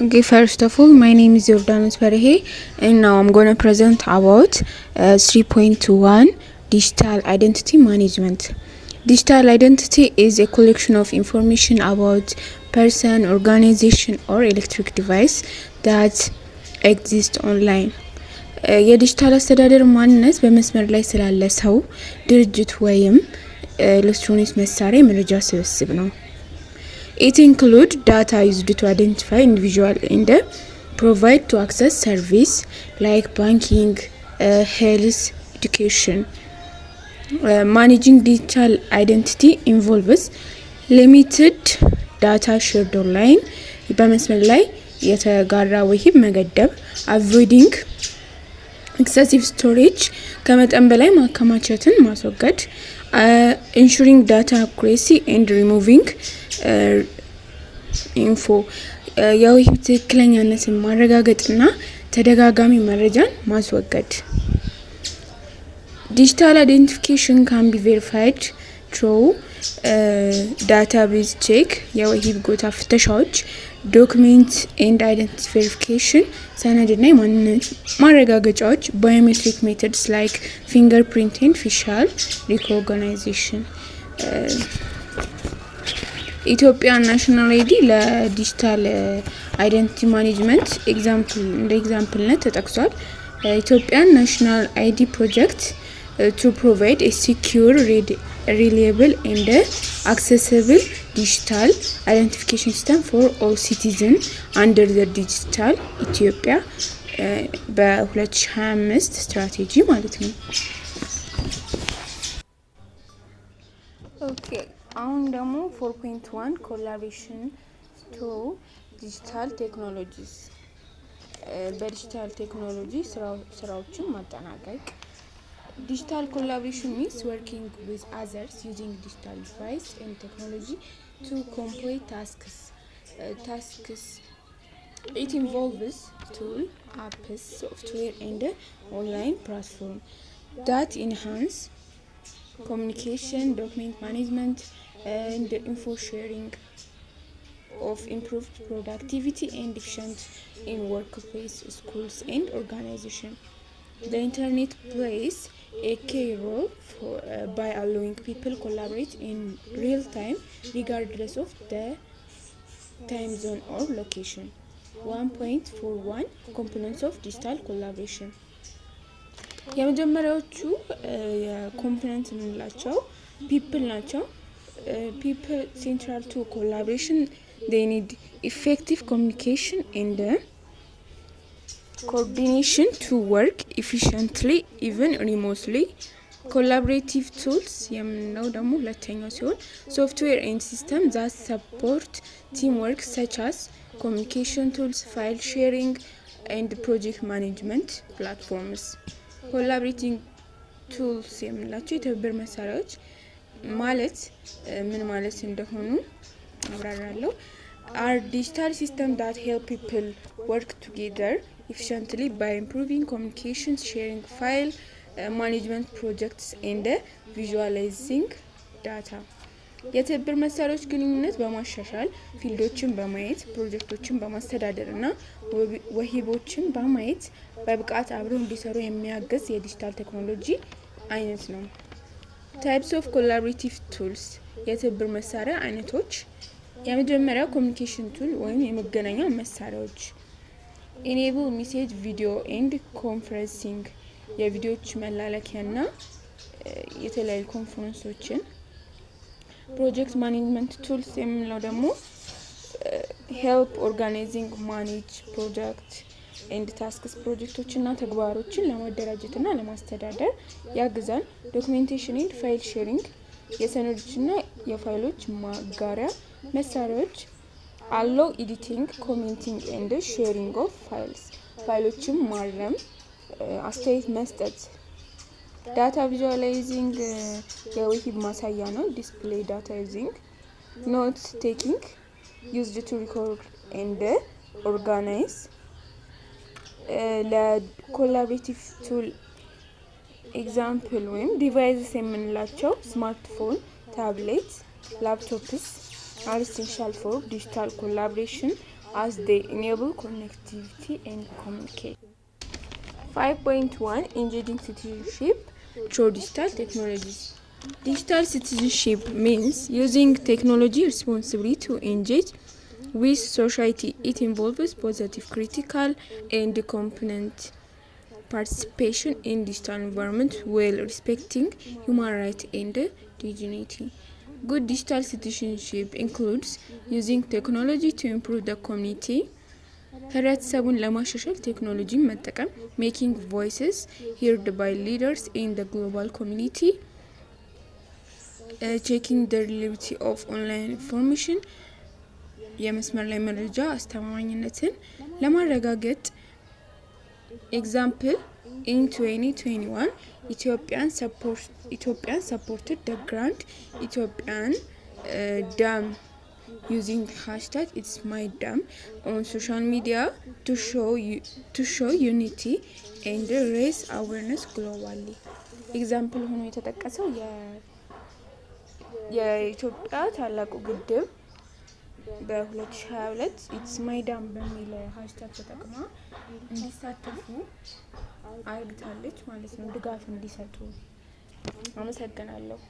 Okay, first of all, my name is Jordanus Parehe, and now I'm going to present about 3.1 Digital Identity Management. Digital identity is a collection of information about person, organization, or electric device that exists online. የዲጂታል አስተዳደር ማንነት በመስመር ላይ ስላለ ሰው ድርጅት ወይም ኤሌክትሮኒክስ መሳሪያ መረጃ ስብስብ ነው። It includes data used to identify individual and provide to access service like banking, health, education. Managing digital identity involves limited data shared online በመስመር ላይ የተጋራ ወይም መገደብ avoiding excessive storage ከመጠን በላይ ማከማቸትን ማስወገድ ensuring data accuracy and removing info የውሂብ ትክክለኛነትን ማረጋገጥና ተደጋጋሚ መረጃን ማስወገድ digital identification can be verified through database check የውሂብ ጎታ ፍተሻዎች document and identity verification ሰነድና የማንነት ማረጋገጫዎች biometric methods like fingerprint and facial recognition ኢትዮጵያ ናሽናል አይዲ ለዲጂታል አይደንቲቲ ማኔጅመንት ኤግዛምፕልነት ተጠቅሷል። ኢትዮጵያ ናሽናል አይዲ ፕሮጀክት to provide a secure, reliable and accessible digital identification system for all citizens under the digital ኢትዮጵያ በ2025 ስትራቴጂ ማለት ነው። ኦኬ አሁን ደግሞ 4.1 collaboration to digital technologies በዲጂታል ቴክኖሎጂ ስራዎችን ማጠናቀቅ Digital collaboration means working with others using digital device and technology to complete tasks. It involves tools, apps, software, and online platform that enhance communication, document management, and info sharing of improved productivity and efficiency in workplace, schools, and organization. The internet plays a key role by allowing people collaborate in real time regardless of the time zone or location. 1.41 components of digital collaboration. የመጀመሪያዎቹ የኮምፖነንት የምንላቸው people ናቸው። People central to collaboration, they need effective communication and coordination to work efficiently even remotely. Collaborative tools የምንለው ደግሞ ሁለተኛው ሲሆን software and systems that support teamwork such as communication tools, file sharing and project management platforms. Collaborating tools የምንላቸው የትብብር መሳሪያዎች ማለት ምን ማለት እንደሆኑ አብራራለሁ። Are digital systems that help people work together efficiently by improving communication, sharing file management projects and visualizing data. የትብብር መሳሪያዎች ግንኙነት በማሻሻል ፊልዶችን በማየት ፕሮጀክቶችን በማስተዳደር እና ወሂቦችን በማየት በብቃት አብረው እንዲሰሩ የሚያግዝ የዲጂታል ቴክኖሎጂ አይነት ነው። Types of collaborative tools የትብብር መሳሪያ አይነቶች የመጀመሪያው ኮሚኒኬሽን ቱል ወይም የመገናኛ መሳሪያዎች enable message, video and conferencing የቪዲዮዎች መላላኪያና የተለያዩ ኮንፈረንሶችን project management tools የምንለው ደግሞ help organizing, manage project and tasks ፕሮጀክቶችና ተግባሮችን ለማደራጀትና ለማስተዳደር ያግዛል። documentation and file sharing የሰነዶችና የፋይሎች ማጋሪያ መሳሪያዎች allow editing, commenting and sharing of files ፋይሎችን ማረም አስተያየት መስጠት data visualizing የውሂብ ማሳያ ነው። display data using note taking used to record and organize ለኮላቦሬቲቭ ቱል ኤግዛምፕል ወይም ዲቫይስስ የምንላቸው ስማርትፎን፣ ታብሌት፣ ላፕቶፕስ are essential for digital collaboration as they enable connectivity and communication. 5.1 Engaging citizenship through digital technologies. Digital citizenship means using technology responsibly to engage with society. It involves positive, critical, and component participation in digital environment while respecting human rights and dignity. Good digital citizenship includes using technology to improve the community, ህብረተሰቡን ለማሻሻል ቴክኖሎጂን መጠቀም, making voices heard by leaders in the global community, checking the reliability of online information, የመስመር ላይ መረጃ አስተማማኝነትን ለማረጋገጥ። Example, in 2021, Ethiopian supported the Grand Ethiopian Dam using hashtag It's My Dam on social media to show unity and raise awareness globally. Example ሆኖ የተጠቀሰው የኢትዮጵያ ታላቁ ግድብ በ2022 ኢትስ ማይ ዳም በሚል ሃሽታግ ተጠቅማ እንዲሳተፉ አርግታለች ማለት ነው፣ ድጋፍ እንዲሰጡ። አመሰግናለሁ።